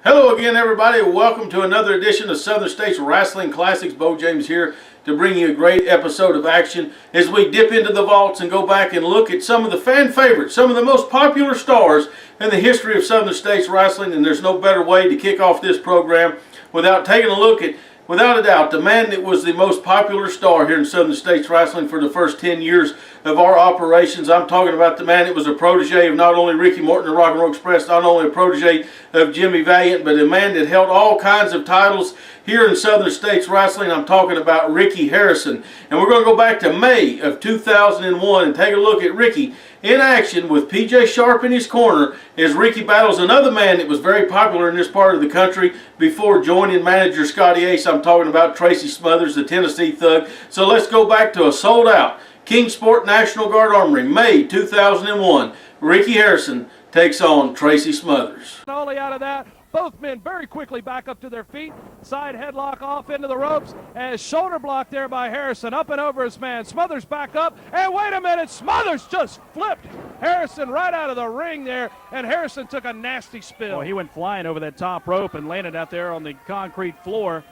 Hello again, everybody. Welcome to another edition of Southern States Wrestling Classics. Bo James here to bring you a great episode of action as we dip into the vaults and go back and look at some of the fan favorites, some of the most popular stars in the history of Southern States Wrestling. And there's no better way to kick off this program without taking a look at, without a doubt, the man that was the most popular star here in Southern States Wrestling for the first 10 years of our operations. I'm talking about the man that was a protege of not only Ricky Morton and Rock and Roll Express, not only a protege of Jimmy Valiant, but a man that held all kinds of titles here in Southern States Wrestling. I'm talking about Ricky Harrison. And we're going to go back to May of 2001 and take a look at Ricky in action with PJ Sharp in his corner as Ricky battles another man that was very popular in this part of the country before joining manager Scotty Ace. I'm talking about Tracy Smothers, the Tennessee Thug. So let's go back to a sold-out Kingsport National Guard Armory, May 2001. Ricky Harrison takes on Tracy Smothers. Only out of that, both men very quickly back up to their feet. Side headlock off into the ropes as shoulder block there by Harrison. Up and over his man. Smothers back up. And wait a minute, Smothers just flipped Harrison right out of the ring there. And Harrison took a nasty spill. Well, he went flying over that top rope and landed out there on the concrete floor.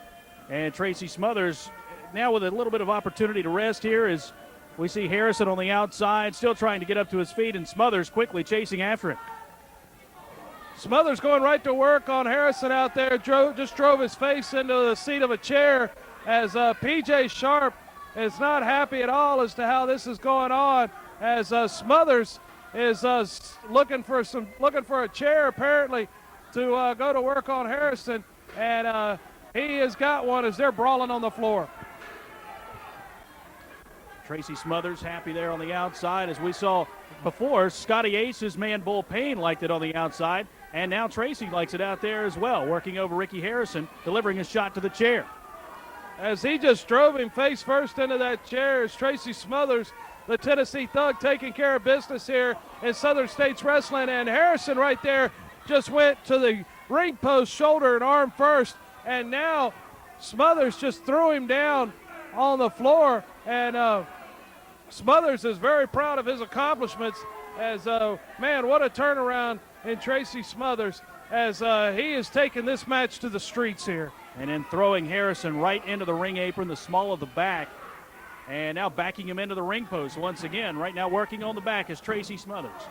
And Tracy Smothers now with a little bit of opportunity to rest here as we see Harrison on the outside still trying to get up to his feet, and Smothers quickly chasing after him. Smothers going right to work on Harrison out there, just drove his face into the seat of a chair as PJ Sharp is not happy at all as to how this is going on, as Smothers is looking for a chair apparently to go to work on Harrison, and he has got one as they're brawling on the floor. Tracy Smothers happy there on the outside. As we saw before, Scotty Ace's man Bull Payne liked it on the outside, and now Tracy likes it out there as well, working over Ricky Harrison, delivering a shot to the chair. As he just drove him face first into that chair, as Tracy Smothers, the Tennessee Thug, taking care of business here in Southern States Wrestling, and Harrison right there just went to the ring post, shoulder and arm first, and now Smothers just threw him down on the floor, and Smothers is very proud of his accomplishments as, man, what a turnaround in Tracy Smothers as he has taken this match to the streets here. And then throwing Harrison right into the ring apron, the small of the back, and now backing him into the ring post once again. Right now working on the back is Tracy Smothers.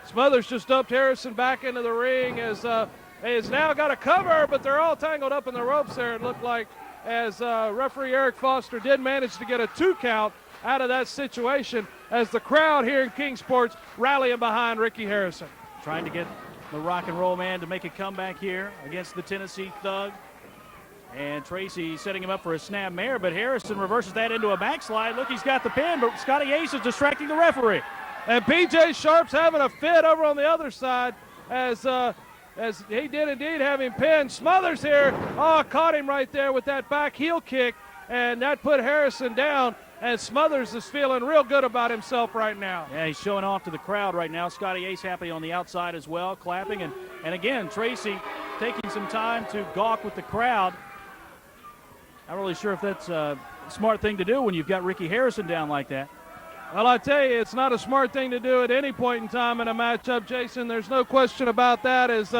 Smothers just dumped Harrison back into the ring as he has now got a cover, but they're all tangled up in the ropes there, it looked like, as referee Eric Foster did manage to get a 2 count out of that situation as the crowd here in Kingsport rallying behind Ricky Harrison. Trying to get the Rock and Roll Man to make a comeback here against the Tennessee Thug. And Tracy setting him up for a snap mare, but Harrison reverses that into a backslide. Look, he's got the pin, but Scotty Ace is distracting the referee. And PJ Sharp's having a fit over on the other side as he did indeed have him pinned. Smothers here, caught him right there with that back heel kick, and that put Harrison down. And Smothers is feeling real good about himself right now. Yeah, he's showing off to the crowd right now. Scotty Ace happy on the outside as well, clapping. And again, Tracy taking some time to gawk with the crowd. Not really sure if that's a smart thing to do when you've got Ricky Harrison down like that. Well, I tell you, it's not a smart thing to do at any point in time in a matchup, Jason. There's no question about that. As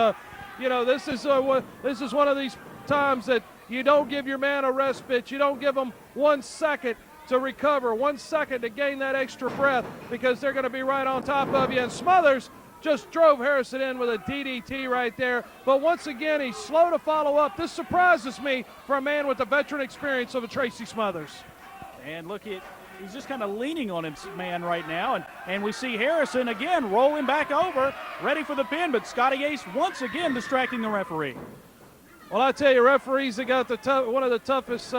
this is one of these times that you don't give your man a respite. You don't give him 1 second to recover, 1 second to gain that extra breath, because they're going to be right on top of you. And Smothers just drove Harrison in with a DDT right there. But once again, he's slow to follow up. This surprises me for a man with the veteran experience of a Tracy Smothers. And look at, he's just kind of leaning on his man right now. And we see Harrison again rolling back over, ready for the pin, but Scotty Ace once again distracting the referee. Well, I tell you, referees have got one of the toughest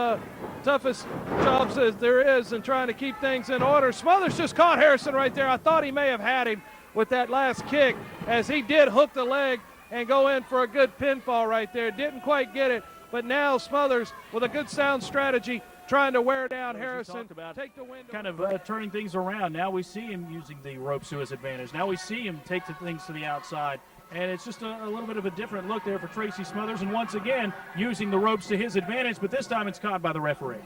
jobs as there is in trying to keep things in order. Smothers just caught Harrison right there. I thought he may have had him with that last kick, as he did hook the leg and go in for a good pinfall right there. Didn't quite get it, but now Smothers, with a good sound strategy, trying to wear down Harrison, take the win. Kind of turning things around. Now we see him using the ropes to his advantage. Now we see him take the things to the outside. And it's just a little bit of a different look there for Tracy Smothers. And once again, using the ropes to his advantage, but this time it's caught by the referee.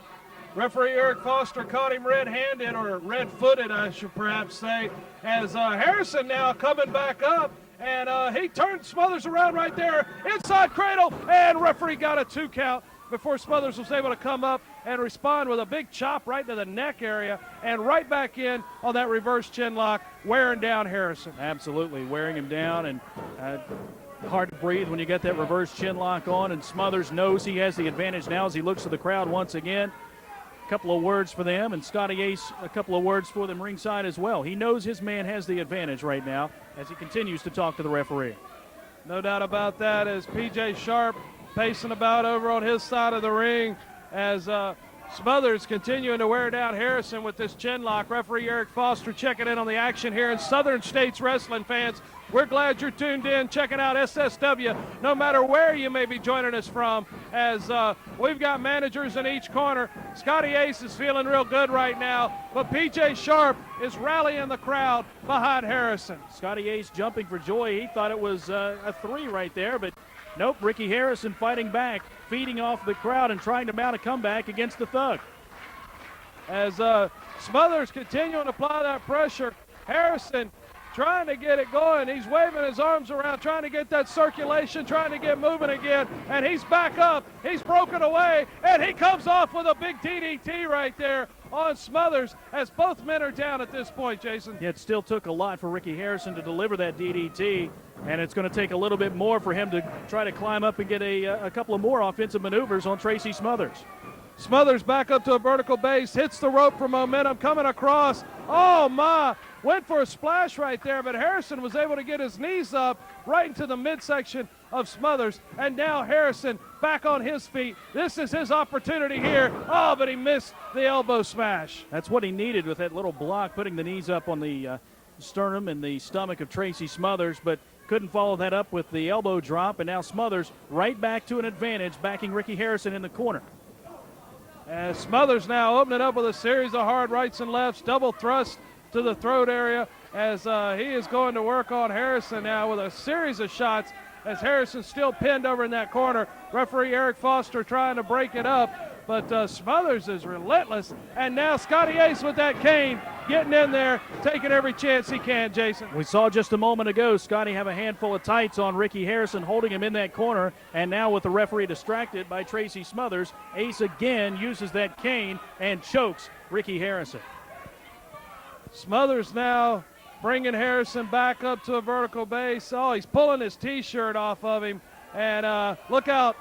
Referee Eric Foster caught him red-handed, or red-footed, I should perhaps say, as Harrison now coming back up And he turned Smothers around right there, inside cradle, and referee got a 2 count before Smothers was able to come up and respond with a big chop right to the neck area and right back in on that reverse chin lock, wearing down Harrison. Absolutely, wearing him down, and hard to breathe when you get that reverse chin lock on, and Smothers knows he has the advantage now as he looks to the crowd once again. A couple of words for them, and Scotty Ace, a couple of words for them ringside as well. He knows his man has the advantage right now as he continues to talk to the referee. No doubt about that, as PJ Sharp pacing about over on his side of the ring as Smothers continuing to wear down Harrison with this chin lock. Referee Eric Foster checking in on the action here. In Southern States Wrestling fans, we're glad you're tuned in, checking out SSW, no matter where you may be joining us from, as we've got managers in each corner. Scotty Ace is feeling real good right now, but PJ Sharp is rallying the crowd behind Harrison. Scotty Ace jumping for joy. He thought it was a 3 right there, but nope, Ricky Harrison fighting back, feeding off the crowd and trying to mount a comeback against the Thug. As Smothers continuing to apply that pressure, Harrison trying to get it going. He's waving his arms around, trying to get that circulation, trying to get moving again, and he's back up. He's broken away, and he comes off with a big DDT right there on Smothers, as both men are down at this point, Jason. Yeah, it still took a lot for Ricky Harrison to deliver that DDT, and it's going to take a little bit more for him to try to climb up and get a couple of more offensive maneuvers on Tracy Smothers. Smothers back up to a vertical base, hits the rope for momentum, coming across. Oh, my. Went for a splash right there, but Harrison was able to get his knees up right into the midsection of Smothers. And now Harrison back on his feet. This is his opportunity here. Oh, but he missed the elbow smash. That's what he needed with that little block, putting the knees up on the sternum and the stomach of Tracy Smothers, but couldn't follow that up with the elbow drop. And now Smothers right back to an advantage, backing Ricky Harrison in the corner. As Smothers now opening up with a series of hard rights and lefts, double thrust to the throat area, as he is going to work on Harrison now with a series of shots, as Harrison still pinned over in that corner. Referee Eric Foster trying to break it up, but Smothers is relentless. And now Scotty Ace with that cane, getting in there, taking every chance he can, Jason. We saw just a moment ago Scotty have a handful of tights on Ricky Harrison, holding him in that corner, and now with the referee distracted by Tracy Smothers, Ace again uses that cane and chokes Ricky Harrison. Smothers now bringing Harrison back up to a vertical base. Oh, he's pulling his T-shirt off of him, and look out.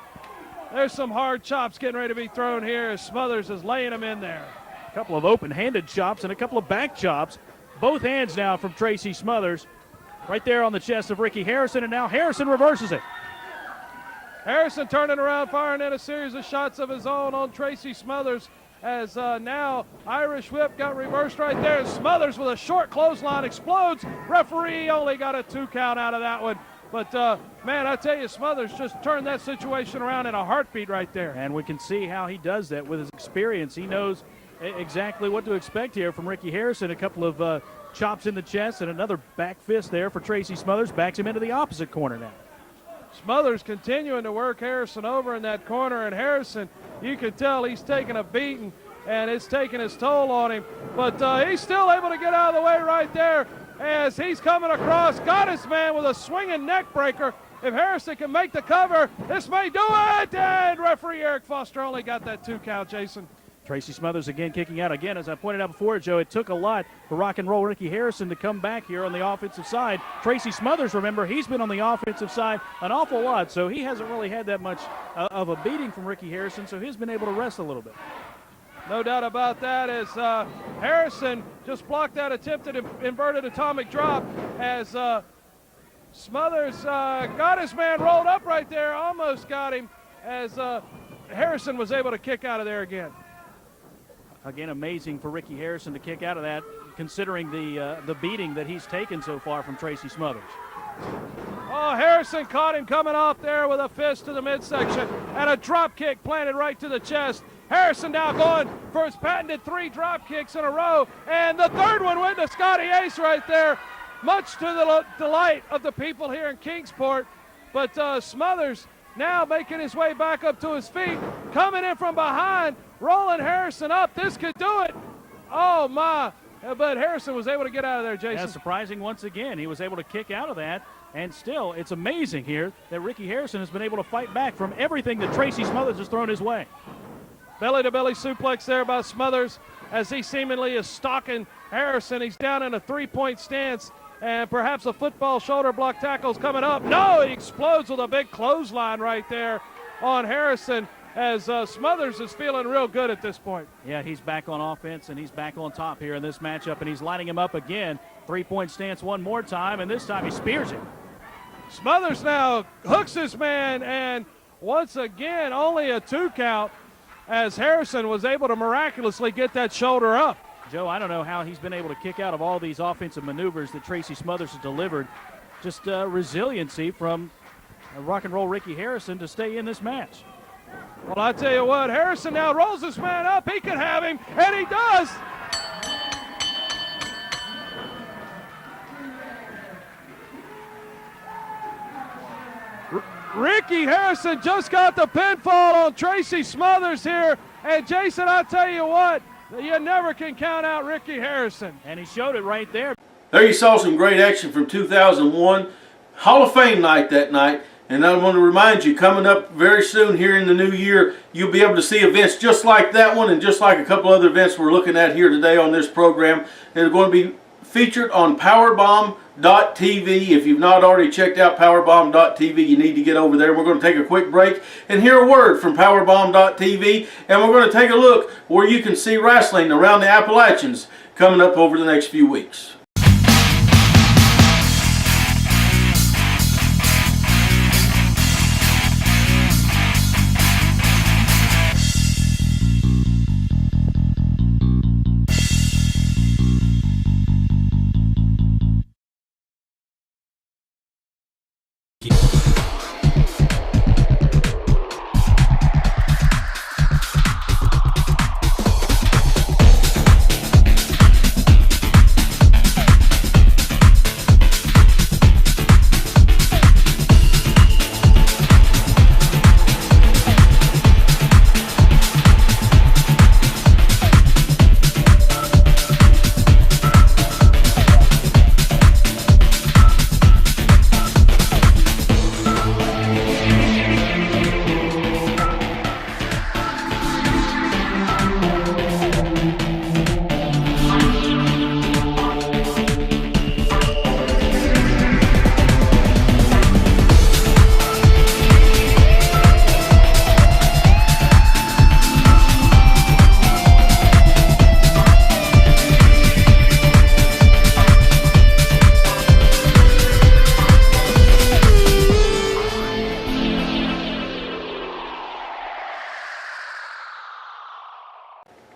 There's some hard chops getting ready to be thrown here as Smothers is laying him in there. A couple of open-handed chops and a couple of back chops. Both hands now from Tracy Smothers. Right there on the chest of Ricky Harrison, and now Harrison reverses it. Harrison turning around, firing in a series of shots of his own on Tracy Smothers, as now Irish Whip got reversed right there. Smothers with a short clothesline explodes. Referee only got a 2 count out of that one. But, man, I tell you, Smothers just turned that situation around in a heartbeat right there. And we can see how he does that with his experience. He knows exactly what to expect here from Ricky Harrison. A couple of chops in the chest and another back fist there for Tracy Smothers. Backs him into the opposite corner now. Smothers continuing to work Harrison over in that corner, and Harrison, you can tell he's taking a beating, and it's taking his toll on him. But he's still able to get out of the way right there as he's coming across. Got his man with a swinging neck breaker. If Harrison can make the cover, this may do it. And referee Eric Foster only got that 2 count, Jason. Tracy Smothers again kicking out. Again, as I pointed out before, Joe, it took a lot for Rock and Roll Ricky Harrison to come back here on the offensive side. Tracy Smothers, remember, he's been on the offensive side an awful lot, so he hasn't really had that much of a beating from Ricky Harrison, so he's been able to rest a little bit. No doubt about that, as Harrison just blocked that attempted inverted atomic drop, as Smothers got his man rolled up right there, almost got him, as Harrison was able to kick out of there again. Again, amazing for Ricky Harrison to kick out of that, considering the beating that he's taken so far from Tracy Smothers. Oh, Harrison caught him coming off there with a fist to the midsection and a drop kick planted right to the chest. Harrison now going for his patented 3 drop kicks in a row, and the third one went to Scotty Ace right there, much to the delight of the people here in Kingsport. But Smothers now making his way back up to his feet, coming in from behind, rolling Harrison up. This could do it. Oh, my. But Harrison was able to get out of there, Jason. Yeah, surprising once again. He was able to kick out of that. And still, it's amazing here that Ricky Harrison has been able to fight back from everything that Tracy Smothers has thrown his way. Belly-to-belly suplex there by Smothers as he seemingly is stalking Harrison. He's down in a three-point stance, and perhaps a football shoulder block tackle is coming up. No, he explodes with a big clothesline right there on Harrison as Smothers is feeling real good at this point. Yeah, he's back on offense, and he's back on top here in this matchup, and he's lining him up again. Three-point stance one more time, and this time he spears him. Smothers now hooks this man, and once again, only a 2 count as Harrison was able to miraculously get that shoulder up. Joe, I don't know how he's been able to kick out of all these offensive maneuvers that Tracy Smothers has delivered. Just resiliency from Rock and Roll Ricky Harrison to stay in this match. Well, I tell you what, Harrison now rolls this man up. He can have him, and he does. Ricky Harrison just got the pinfall on Tracy Smothers here. And Jason, I tell you what, you never can count out Ricky Harrison. And he showed it right there. There you saw some great action from 2001. Hall of Fame night that night. And I want to remind you, coming up very soon here in the new year, you'll be able to see events just like that one and just like a couple other events we're looking at here today on this program. They're going to be featured on Powerbomb.tv. If you've not already checked out Powerbomb.tv, you need to get over there. We're going to take a quick break and hear a word from Powerbomb.tv, and we're going to take a look where you can see wrestling around the Appalachians coming up over the next few weeks.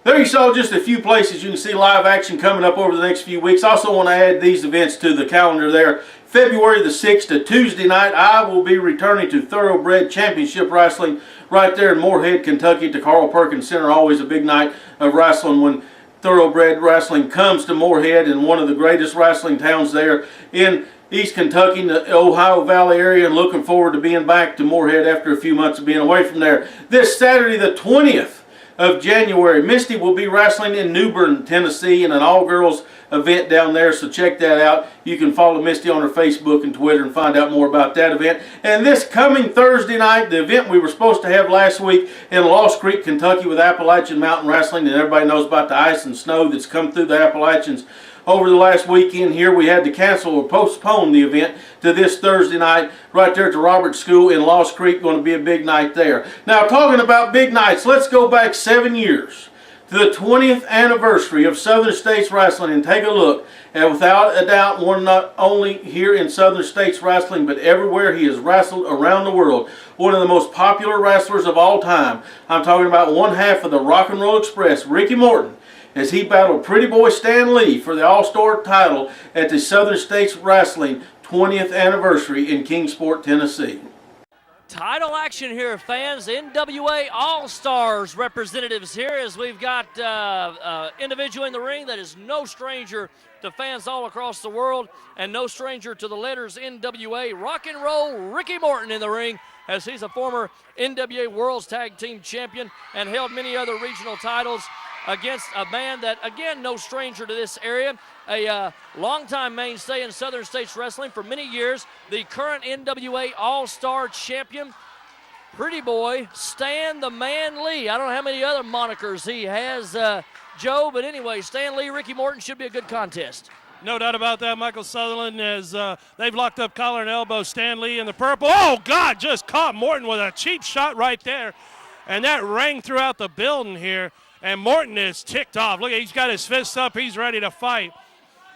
There you saw just a few places you can see live action coming up over the next few weeks. Also want to add these events to the calendar there. February the 6th, a Tuesday night, I will be returning to Thoroughbred Championship Wrestling right there in Moorhead, Kentucky at the Carl Perkins Center. Always a big night of wrestling when Thoroughbred Wrestling comes to Moorhead, in one of the greatest wrestling towns there in East Kentucky, in the Ohio Valley area, and looking forward to being back to Moorhead after a few months of being away from there. This Saturday the 20th of January, Misty will be wrestling in New Bern, Tennessee, in an all-girls event down there, so check that out. You can follow Misty on her Facebook and Twitter and find out more about that event. And this coming Thursday night, the event we were supposed to have last week in Lost Creek, Kentucky with Appalachian Mountain Wrestling, and everybody knows about the ice and snow that's come through the Appalachians over the last weekend here. We had to cancel or postpone the event to this Thursday night right there at the Roberts School in Lost Creek. Going to be a big night there. Now, talking about big nights, let's go back 7 years to the 20th anniversary of Southern States Wrestling and take a look at, without a doubt, one not only here in Southern States Wrestling, but everywhere he has wrestled around the world. One of the most popular wrestlers of all time. I'm talking about one half of the Rock and Roll Express, Ricky Morton, as he battled Pretty Boy Stan Lee for the All-Star title at the Southern States Wrestling 20th anniversary in Kingsport, Tennessee. Title action here, fans. NWA All-Stars representatives here, as we've got individual in the ring that is no stranger to fans all across the world and no stranger to the letters NWA. Rock and Roll Ricky Morton in the ring, as he's a former NWA World's Tag Team Champion and held many other regional titles. against a man that, again, no stranger to this area, a longtime mainstay in Southern States Wrestling for many years, the current NWA All-Star champion, Pretty Boy, Stan the Man Lee. I don't know how many other monikers he has, Joe, but anyway, Stan Lee, Ricky Morton should be a good contest. No doubt about that, Michael Sutherland, as they've locked up collar and elbow. Stan Lee in the purple. Oh, God, just caught Morton with a cheap shot right there. And that rang throughout the building here. And Morton is ticked off. Look, he's got his fists up. He's ready to fight.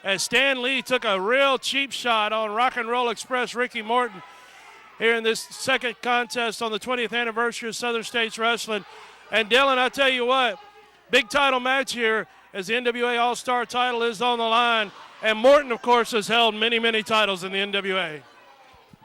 As Stan Lee took a real cheap shot on Rock and Roll Express Ricky Morton here in this second contest on the 20th anniversary of Southern States Wrestling. And Dylan, I tell you what, big title match here as the NWA All-Star title is on the line. And Morton, of course, has held many, many titles in the NWA.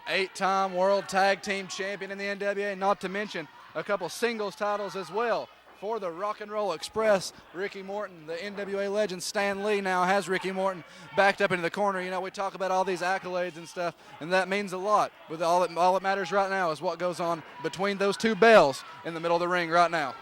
8-time World Tag Team Champion in the NWA, not to mention a couple singles titles as well. For the Rock and Roll Express, Ricky Morton, the NWA legend Stan Lee now has Ricky Morton backed up into the corner. You know, we talk about all these accolades and stuff, and that means a lot. But all that matters right now is what goes on between those two bells in the middle of the ring right now.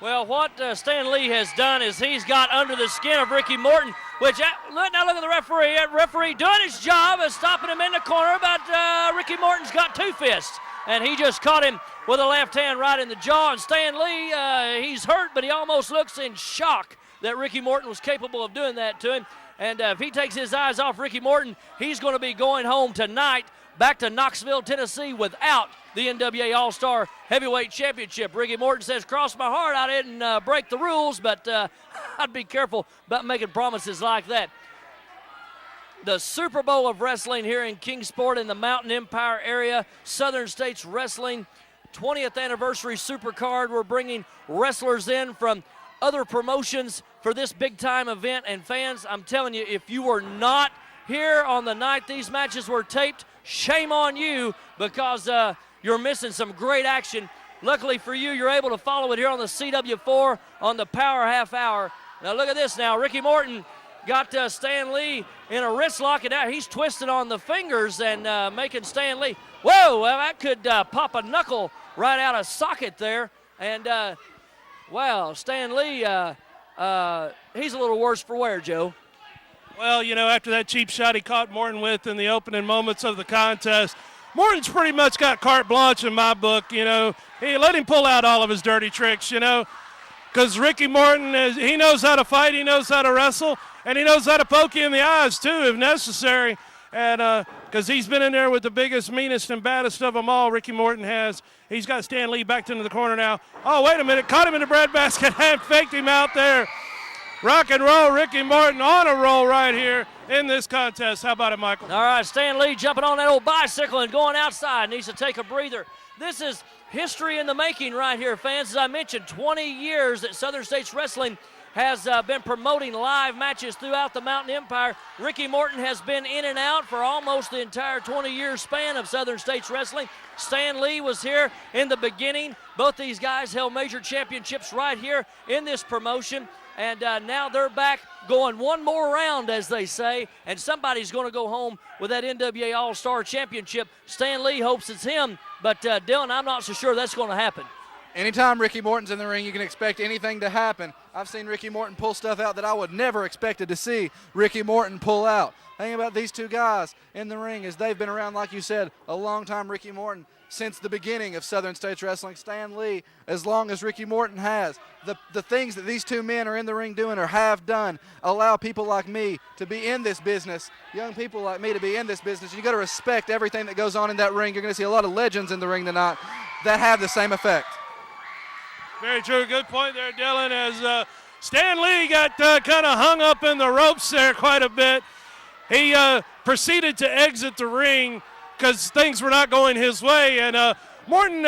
Well, what Stan Lee has done is he's got under the skin of Ricky Morton, which, now look at the referee. Referee doing his job of stopping him in the corner, but Ricky Morton's got two fists, and he just caught him with a left hand right in the jaw. And Stan Lee, he's hurt, but he almost looks in shock that Ricky Morton was capable of doing that to him. And if he takes his eyes off Ricky Morton, he's going to be going home tonight back to Knoxville, Tennessee without the NWA All-Star Heavyweight Championship. Ricky Morton says, cross my heart, I didn't break the rules, but I'd be careful about making promises like that. The Super Bowl of wrestling here in Kingsport in the Mountain Empire area, Southern States Wrestling, 20th anniversary supercard. We're bringing wrestlers in from other promotions for this big-time event. And fans, I'm telling you, if you were not here on the night these matches were taped, shame on you, because you're missing some great action. Luckily for you, you're able to follow it here on the CW4 on the Power Half Hour. Now look at this now. Ricky Morton got Stan Lee in a wrist lock, and now he's twisted on the fingers and making Stan Lee. Whoa, well, that could pop a knuckle right out of socket there. And, wow, Stan Lee, he's a little worse for wear, Joe. Well, you know, after that cheap shot he caught Morton with in the opening moments of the contest, Morton's pretty much got carte blanche in my book, you know. He let him pull out all of his dirty tricks, you know, because Ricky Morton, he knows how to fight, he knows how to wrestle, and he knows how to poke you in the eyes, too, if necessary. And because he's been in there with the biggest, meanest, and baddest of them all, Ricky Morton has. He's got Stan Lee backed into the corner now. Oh, wait a minute, caught him in the breadbasket and faked him out there. Rock and Roll Ricky Morton on a roll right here in this contest. How about it, Michael? All right, Stan Lee jumping on that old bicycle and going outside. Needs to take a breather. This is history in the making right here, fans. As I mentioned, 20 years that Southern States Wrestling has been promoting live matches throughout the Mountain Empire. Ricky Morton has been in and out for almost the entire 20-year span of Southern States Wrestling. Stan Lee was here in the beginning. Both these guys held major championships right here in this promotion. And now they're back going one more round, as they say, and somebody's going to go home with that NWA All-Star Championship. Stan Lee hopes it's him, but Dylan, I'm not so sure that's going to happen. Anytime Ricky Morton's in the ring, you can expect anything to happen. I've seen Ricky Morton pull stuff out that I would never expected to see Ricky Morton pull out. The thing about these two guys in the ring is they've been around, like you said, a long time. Ricky Morton since the beginning of Southern States Wrestling. Stan Lee, as long as Ricky Morton has. The things that these two men are in the ring doing or have done allow people like me to be in this business, young people like me to be in this business. You got to respect everything that goes on in that ring. You're going to see a lot of legends in the ring tonight that have the same effect. Very true. Good point there, Dylan, as Stan Lee got kind of hung up in the ropes there quite a bit. He proceeded to exit the ring because things were not going his way, and Morton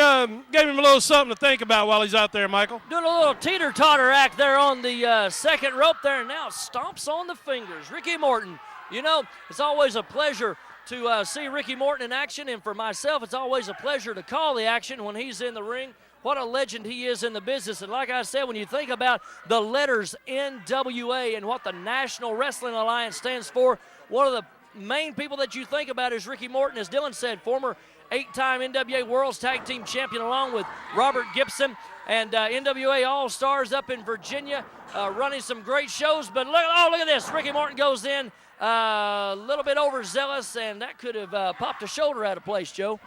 gave him a little something to think about while he's out there, Michael. Doing a little teeter-totter act there on the second rope there, and now stomps on the fingers. Ricky Morton, you know, it's always a pleasure to see Ricky Morton in action, and for myself, it's always a pleasure to call the action when he's in the ring. What a legend he is in the business. And like I said, when you think about the letters NWA and what the National Wrestling Alliance stands for, one of the main people that you think about is Ricky Morton, as Dylan said, former 8-time NWA World's Tag Team Champion, along with Robert Gibson, and NWA All-Stars up in Virginia, running some great shows. But look at this. Ricky Morton goes in a little bit overzealous, and that could have popped a shoulder out of place, Joe.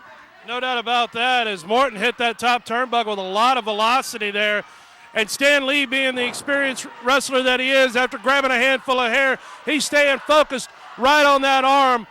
No doubt about that, as Morton hit that top turnbuckle with a lot of velocity there. And Stan Lee, being the experienced wrestler that he is, after grabbing a handful of hair, he's staying focused right on that arm,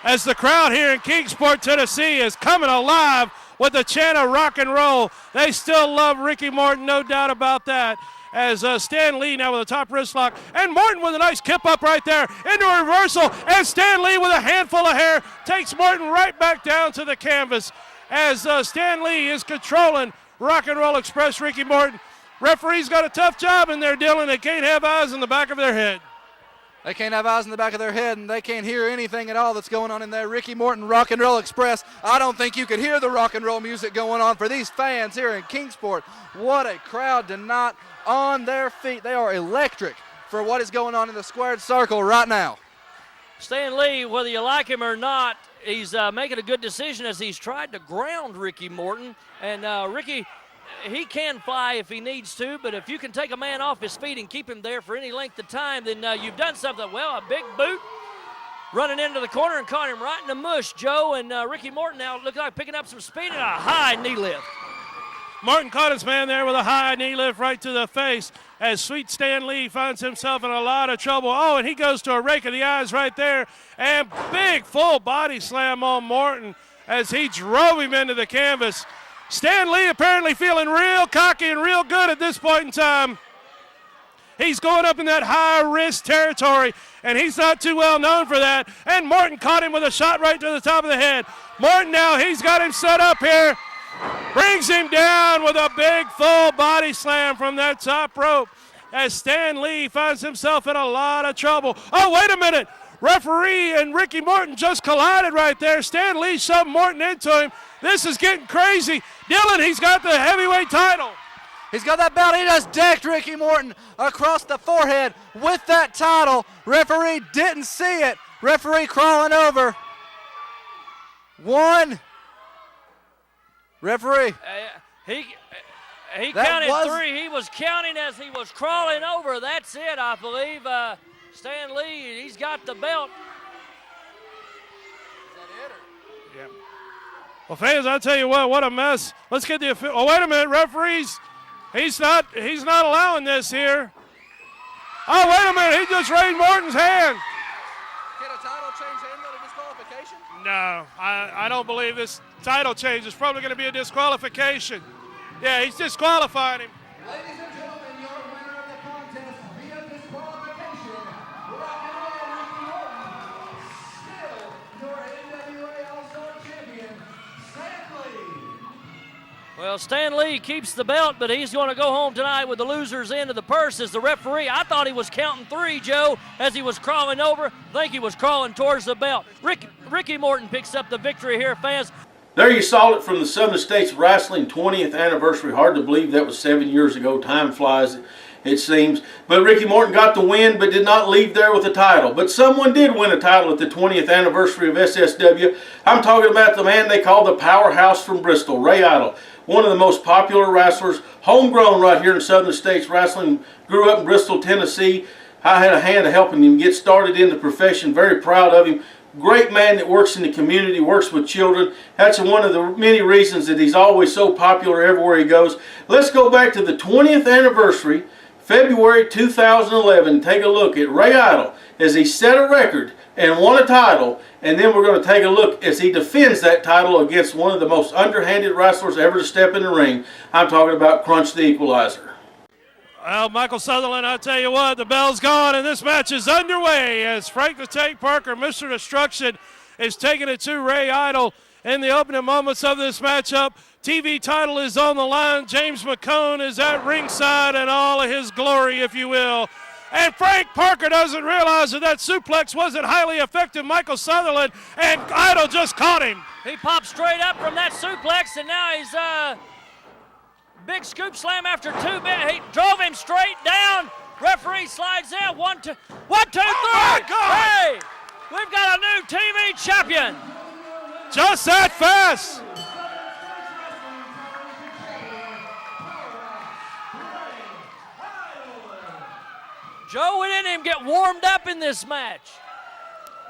as the crowd here in Kingsport, Tennessee is coming alive with a chant of rock and roll. They still love Ricky Morton, no doubt about that. As Stan Lee now with a top wrist lock, and Morton with a nice kip up right there into a reversal, and Stan Lee with a handful of hair takes Morton right back down to the canvas as Stan Lee is controlling Rock and Roll Express Ricky Morton. Referee's got a tough job in there, Dylan. They can't have eyes in the back of their head. They can't have eyes in the back of their head, and they can't hear anything at all that's going on in there. Ricky Morton, Rock and Roll Express. I don't think you could hear the rock and roll music going on for these fans here in Kingsport. What a crowd tonight, on their feet. They are electric for what is going on in the squared circle right now. Stan Lee, whether you like him or not, he's making a good decision as he's tried to ground Ricky Morton. And Ricky, he can fly if he needs to, but if you can take a man off his feet and keep him there for any length of time, then you've done something. Well, a big boot running into the corner and caught him right in the mush, Joe. And Ricky Morton now looks like picking up some speed and a high knee lift. Morton caught his man there with a high knee lift right to the face as Sweet Stan Lee finds himself in a lot of trouble. Oh, and he goes to a rake of the eyes right there, and big full body slam on Morton as he drove him into the canvas. Stan Lee apparently feeling real cocky and real good at this point in time. He's going up in that high risk territory, and he's not too well known for that. And Morton caught him with a shot right to the top of the head. Morton now, he's got him set up here. Brings him down with a big full body slam from that top rope as Stan Lee finds himself in a lot of trouble. Oh, wait a minute. Referee and Ricky Morton just collided right there. Stan Lee shoved Morton into him. This is getting crazy. Dylan, he's got the heavyweight title. He's got that belt. He just decked Ricky Morton across the forehead with that title. Referee didn't see it. Referee crawling over. One. Referee. He counted three. He was counting as he was crawling over. That's it, I believe. Stan Lee, he's got the belt. Yeah. Well, fans, I'll tell you what a mess. Let's get the oh, wait a minute, referees. He's not allowing this here. Oh, wait a minute, he just raised Morton's hand. Can a title change hand with a disqualification? No, I don't believe this title change is probably going to be a disqualification. Yeah, he's disqualifying him. Ladies and gentlemen, your winner of the contest via disqualification, Rock and Roll Ricky Morton, still your NWA All-Star Champion, Stan Lee. Well, Stan Lee keeps the belt, but he's going to go home tonight with the loser's end of the purse as the referee. I thought he was counting three, Joe, as he was crawling over. I think he was crawling towards the belt. Ricky Morton picks up the victory here, fans. There you saw it from the Southern States Wrestling 20th anniversary. Hard to believe that was 7 years ago. Time flies, it seems. But Ricky Morton got the win, but did not leave there with a title. But someone did win a title at the 20th anniversary of SSW. I'm talking about the man they call the Powerhouse from Bristol, Ray Idol. One of the most popular wrestlers, homegrown right here in Southern States Wrestling. Grew up in Bristol, Tennessee. I had a hand of helping him get started in the profession. Very proud of him. Great man that works in the community, works with children. That's one of the many reasons that he's always so popular everywhere he goes. Let's go back to the 20th anniversary, February 2011. Take a look at Ray Idol as he set a record and won a title. And then we're going to take a look as he defends that title against one of the most underhanded wrestlers ever to step in the ring. I'm talking about Crunch the Equalizer. Well, Michael Sutherland, I'll tell you what, the bell's gone and this match is underway as Frank the Tank Parker, Mr. Destruction, is taking it to Ray Idol in the opening moments of this matchup. TV title is on the line. James McCone is at ringside in all of his glory, if you will. And Frank Parker doesn't realize that suplex wasn't highly effective, Michael Sutherland, and Idol just caught him. He popped straight up from that suplex, and now he's big scoop slam after two. He drove him straight down. Referee slides in. One, two, three. My God. Hey! We've got a new TV champion. Just that fast. Joe, we didn't even get warmed up in this match.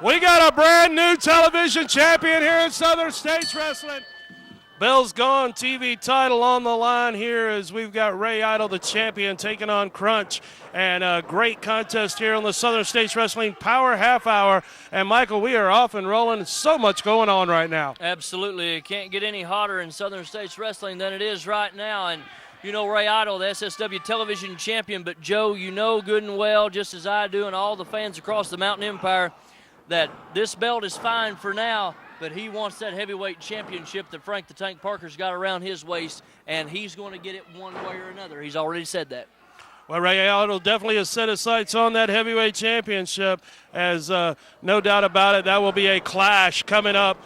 We got a brand new television champion here in Southern States Wrestling. Bell's gone, TV title on the line here as we've got Ray Idol, the champion, taking on Crunch. And a great contest here on the Southern States Wrestling Power Half Hour. And, Michael, we are off and rolling. So much going on right now. Absolutely. It can't get any hotter in Southern States Wrestling than it is right now. And, you know, Ray Idol, the SSW television champion. But, Joe, you know good and well, just as I do and all the fans across the Mountain Empire, that this belt is fine for now, but he wants that heavyweight championship that Frank the Tank Parker's got around his waist, and he's going to get it one way or another. He's already said that. Well, Ray Idol definitely has set his sights on that heavyweight championship, as no doubt about it, that will be a clash coming up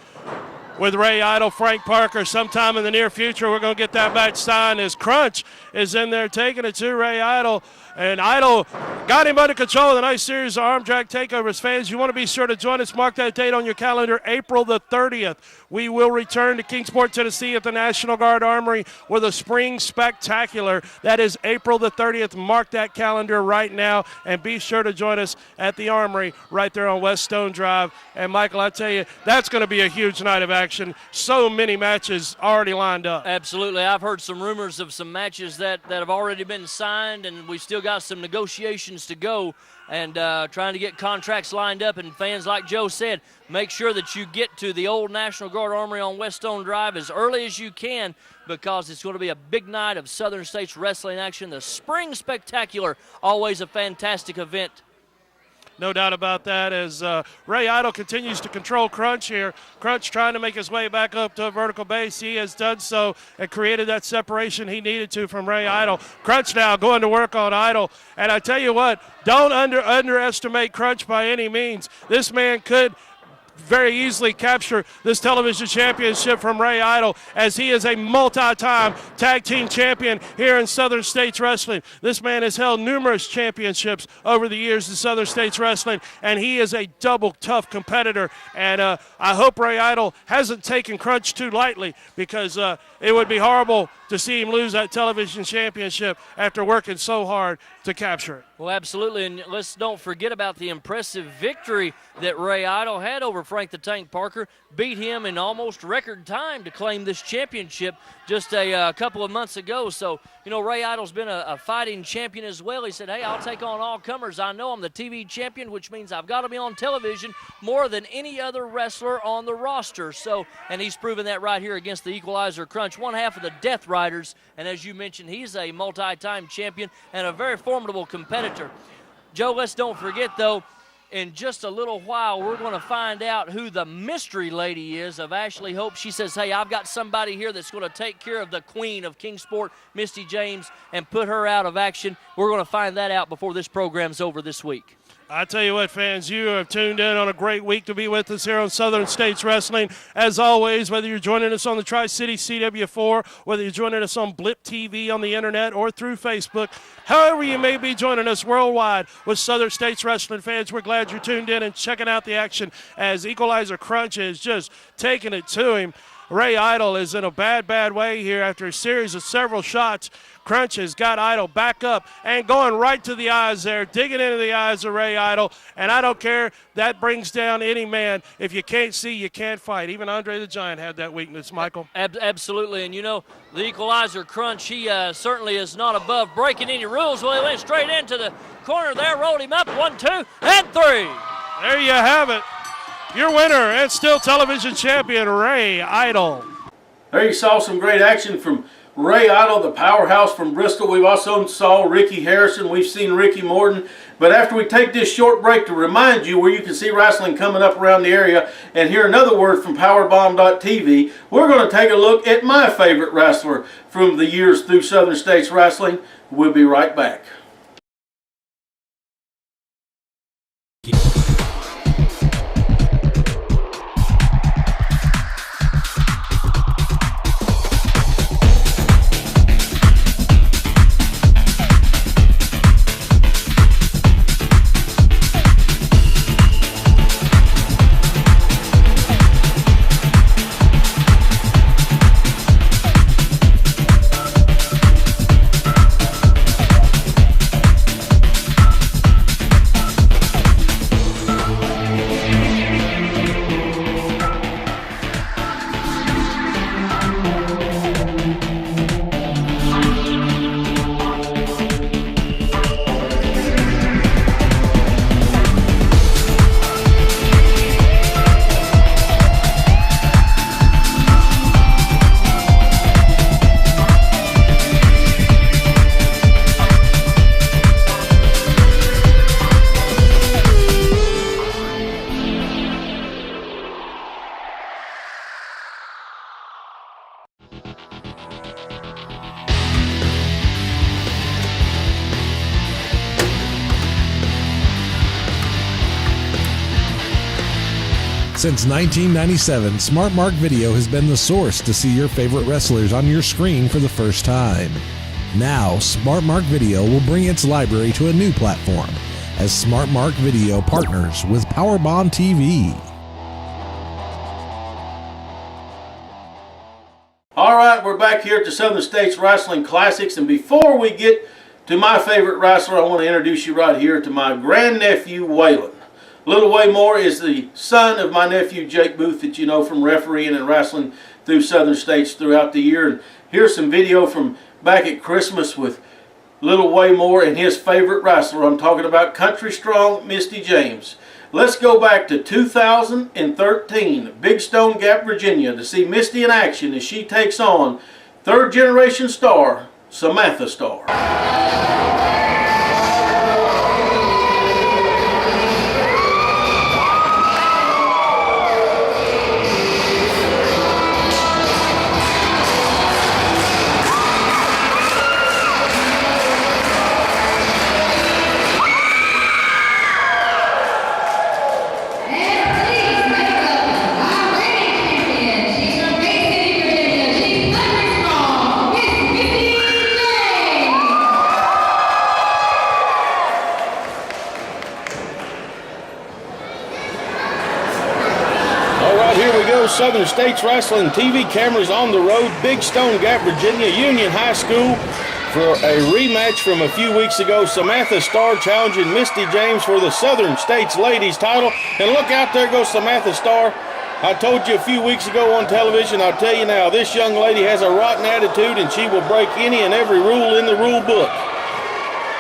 with Ray Idol, Frank Parker, sometime in the near future. We're going to get that match signed as Crunch is in there taking it to Ray Idol. And Idol got him under control with a nice series of arm drag takeovers. Fans, you want to be sure to join us. Mark that date on your calendar, April the 30th. We will return to Kingsport, Tennessee at the National Guard Armory with a spring spectacular. That is April the 30th. Mark that calendar right now and be sure to join us at the Armory right there on West Stone Drive. And, Michael, I tell you, that's going to be a huge night of action. So many matches already lined up. Absolutely. I've heard some rumors of some matches that have already been signed, and we still got some negotiations to go and trying to get contracts lined up. And fans, like Joe said, make sure that you get to the old National Guard Armory on West Stone Drive as early as you can, because it's going to be a big night of Southern States wrestling action. The Spring Spectacular, always a fantastic event. No doubt about that, as Ray Idol continues to control Crunch here. Crunch trying to make his way back up to a vertical base. He has done so and created that separation he needed to from Ray Idol. Crunch now going to work on Idol. And I tell you what, don't underestimate Crunch by any means. This man could very easily capture this television championship from Ray Idol, as he is a multi-time tag team champion here in Southern States Wrestling. This man has held numerous championships over the years in Southern States Wrestling, and he is a double tough competitor. And I hope Ray Idol hasn't taken Crunch too lightly, because it would be horrible to see him lose that television championship after working so hard to capture it. Well, absolutely, and let's don't forget about the impressive victory that Ray Idol had over Frank the Tank Parker. Beat him in almost record time to claim this championship just a couple of months ago. So, you know, Ray Idol's been a fighting champion as well. He said, hey, I'll take on all comers. I know I'm the TV champion, which means I've got to be on television more than any other wrestler on the roster. So, and he's proven that right here against the Equalizer Crunch, one half of the Death Riders. And as you mentioned, he's a multi-time champion and a very formidable competitor. Joe, let's don't forget, though, in just a little while, we're going to find out who the mystery lady is of Ashley Hope. She says, hey, I've got somebody here that's going to take care of the queen of Kingsport, Misty James, and put her out of action. We're going to find that out before this program's over this week. I tell you what, fans, you have tuned in on a great week to be with us here on Southern States Wrestling. As always, whether you're joining us on the Tri-City CW4, whether you're joining us on Blip TV on the internet or through Facebook, however you may be joining us worldwide with Southern States Wrestling fans, we're glad you're tuned in and checking out the action as Equalizer Crunch is just taking it to him. Ray Idol is in a bad way here after a series of several shots. Crunch has got Idol back up and going right to the eyes there, digging into the eyes of Ray Idol. And I don't care, that brings down any man. If you can't see, you can't fight. Even Andre the Giant had that weakness, Michael. Absolutely. And, you know, the Equalizer Crunch, he certainly is not above breaking any rules. Well, he went straight into the corner there, rolled him up, 1, 2, and 3. There you have it. Your winner and still television champion, Ray Idol. There you saw some great action from Ray Idol, the powerhouse from Bristol. We've also saw Ricky Harrison. We've seen Ricky Morton. But after we take this short break to remind you where you can see wrestling coming up around the area and hear another word from Powerbomb.tv, we're going to take a look at my favorite wrestler from the years through Southern States Wrestling. We'll be right back. Since 1997, Smart Mark Video has been the source to see your favorite wrestlers on your screen for the first time. Now, Smart Mark Video will bring its library to a new platform as Smart Mark Video partners with Powerbomb TV. All right, we're back here at the Southern States Wrestling Classics, and before we get to my favorite wrestler, I want to introduce you right here to my grandnephew, Waylon. Little Way Moore is the son of my nephew, Jake Booth, that you know from refereeing and wrestling through Southern States throughout the year. And here's some video from back at Christmas with Little Way Moore and his favorite wrestler. I'm talking about Country Strong Misty James. Let's go back to 2013, Big Stone Gap, Virginia, to see Misty in action as she takes on third-generation star Samantha Starr. Southern States Wrestling TV cameras on the road, Big Stone Gap, Virginia, Union High School for a rematch from a few weeks ago. Samantha Starr challenging Misty James for the Southern States Ladies title. And look out, there goes Samantha Starr. I told you a few weeks ago on television, I'll tell you now, this young lady has a rotten attitude and she will break any and every rule in the rule book.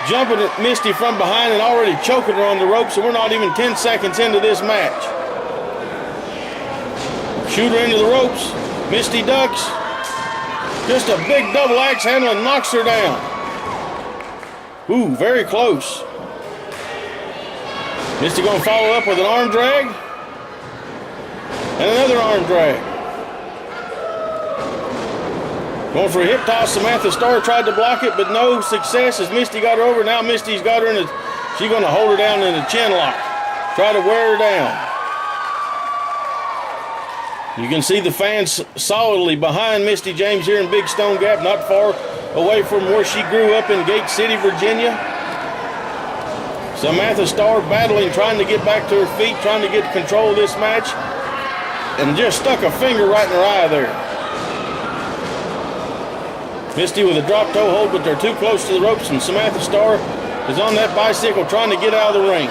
Jumping at Misty from behind and already choking her on the ropes, and we're not even 10 seconds into this match. Shoot her into the ropes. Misty ducks. Just a big double axe handle and knocks her down. Ooh, very close. Misty going to follow up with an arm drag. And another arm drag. Going for a hip toss. Samantha Starr tried to block it, but no success as Misty got her over. Now Misty's got her in a, she's going to hold her down in a chin lock. Try to wear her down. You can see the fans solidly behind Misty James here in Big Stone Gap, not far away from where she grew up in Gate City, Virginia. Samantha Starr battling, trying to get back to her feet, trying to get control of this match, and just stuck a finger right in her eye there. Misty with a drop toe hold, but they're too close to the ropes, and Samantha Starr is on that bicycle trying to get out of the ring.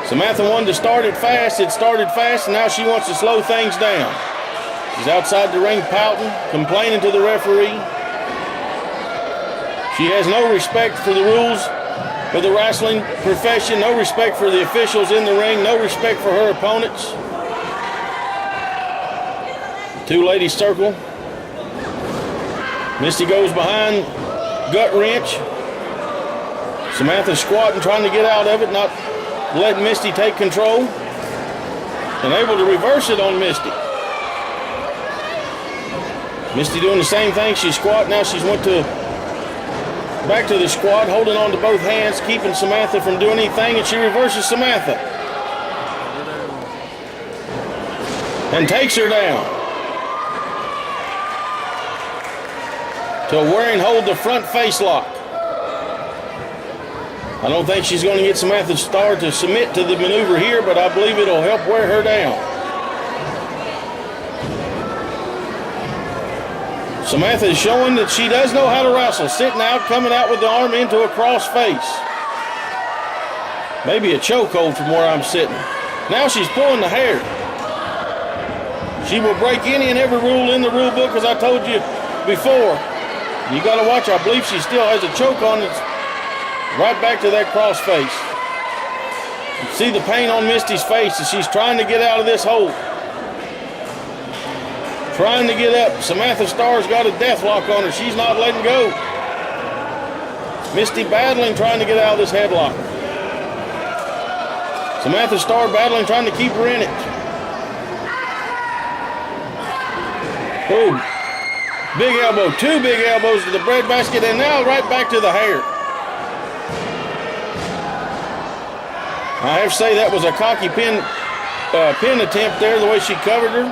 Samantha wanted to start it fast. It started fast, and now she wants to slow things down. She's outside the ring pouting, complaining to the referee. She has no respect for the rules of the wrestling profession, no respect for the officials in the ring, no respect for her opponents. Two ladies circle. Misty goes behind, gut wrench. Samantha squatting, trying to get out of it, not letting Misty take control, and able to reverse it on Misty. Misty doing the same thing. She squat. Now she's went to back to the squat, holding on to both hands, keeping Samantha from doing anything, and she reverses Samantha and takes her down to a wearing hold the front face lock. I don't think she's going to get Samantha Starr to submit to the maneuver here, but I believe it'll help wear her down. Samantha is showing that she does know how to wrestle, sitting out, coming out with the arm into a cross face. Maybe a chokehold from where I'm sitting. Now she's pulling the hair. She will break any and every rule in the rule book, as I told you before. You got to watch. I believe she still has a choke on it. Right back to that cross face. You see the pain on Misty's face as she's trying to get out of this hold. Trying to get up. Samantha Starr's got a death lock on her. She's not letting go. Misty battling, trying to get out of this headlock. Samantha Starr battling, trying to keep her in it. Oh, big elbow, 2 big elbows to the breadbasket, and now right back to the hair. I have to say that was a cocky pin attempt there, the way she covered her.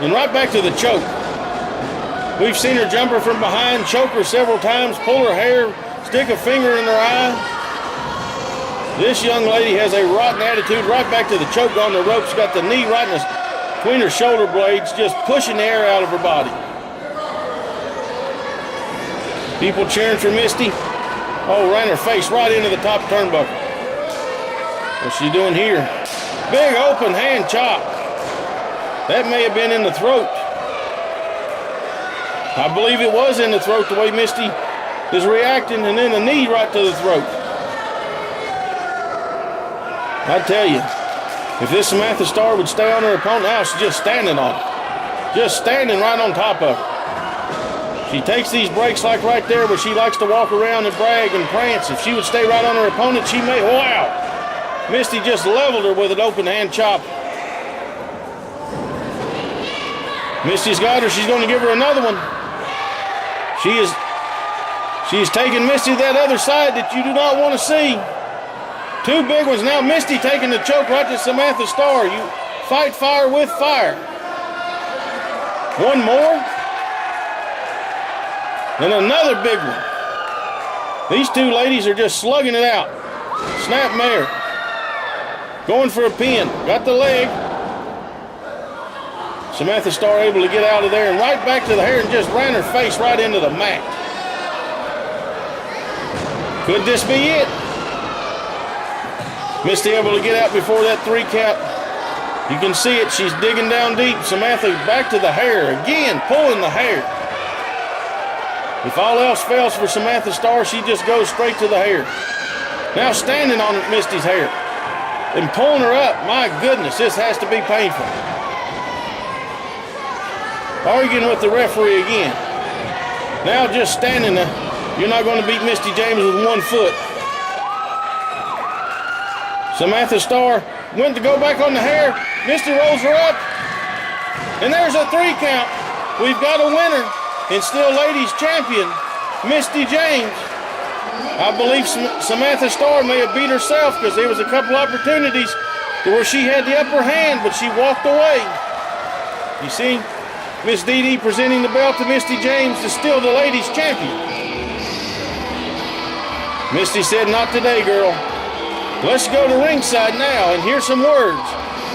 And right back to the choke. We've seen her jump her from behind, choke her several times, pull her hair, stick a finger in her eye. This young lady has a rotten attitude. Right back to the choke on the ropes, got the knee right between her shoulder blades, just pushing the air out of her body. People cheering for Misty. Oh, ran her face right into the top turnbuckle. What's she doing here? Big open hand chop. That may have been in the throat. I believe it was in the throat the way Misty is reacting, and then a knee right to the throat. I tell you, if this Samantha Starr would stay on her opponent, now she's just standing on it. Just standing right on top of her. She takes these breaks like right there where she likes to walk around and brag and prance. If she would stay right on her opponent, she may, wow. Misty just leveled her with an open hand chop. Misty's got her. She's going to give her another one. She's taking Misty that other side that you do not want to see. 2 big ones. Now Misty taking the choke right to Samantha Starr. You fight fire with fire. One more. And another big one. These 2 ladies are just slugging it out. Snap mare. Going for a pin. Got the leg. Samantha Starr able to get out of there and right back to the hair and just ran her face right into the mat. Could this be it? Misty able to get out before that 3 count. You can see it. She's digging down deep. Samantha back to the hair. Again, pulling the hair. If all else fails for Samantha Starr, she just goes straight to the hair. Now standing on Misty's hair and pulling her up. My goodness, this has to be painful. Arguing with the referee again. Now just standing there. You're not going to beat Misty James with 1 foot. Samantha Starr went to go back on the hair. Misty rolls her up. And there's a 3 count. We've got a winner and still ladies champion, Misty James. I believe Samantha Starr may have beat herself because there was a couple opportunities where she had the upper hand, but she walked away. You see, Miss Dee Dee presenting the belt to Misty James is still the ladies champion. Misty said, not today, girl. Let's go to ringside now and hear some words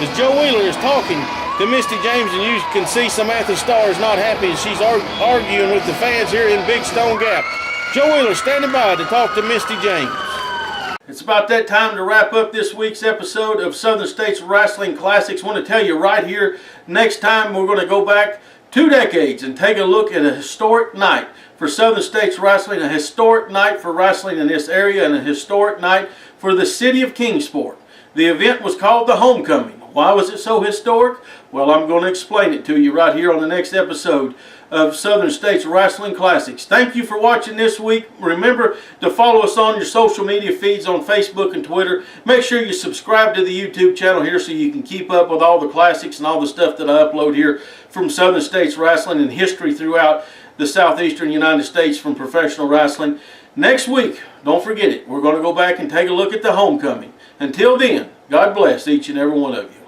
as Joe Wheeler is talking to Misty James, and you can see Samantha Starr is not happy as she's arguing with the fans here in Big Stone Gap. Joe Wheeler standing by to talk to Misty James. It's about that time to wrap up this week's episode of Southern States Wrestling Classics. I want to tell you right here, next time we're going to go back 2 decades and take a look at a historic night for Southern States Wrestling, a historic night for wrestling in this area, and a historic night for the city of Kingsport. The event was called the Homecoming. Why was it so historic? Well, I'm going to explain it to you right here on the next episode of Southern States Wrestling Classics. Thank you for watching this week. Remember to follow us on your social media feeds on Facebook and Twitter. Make sure you subscribe to the YouTube channel here so you can keep up with all the classics and all the stuff that I upload here from Southern States Wrestling and history throughout the southeastern United States from professional wrestling. Next week, don't forget it, we're going to go back and take a look at the Homecoming. Until then, God bless each and every one of you.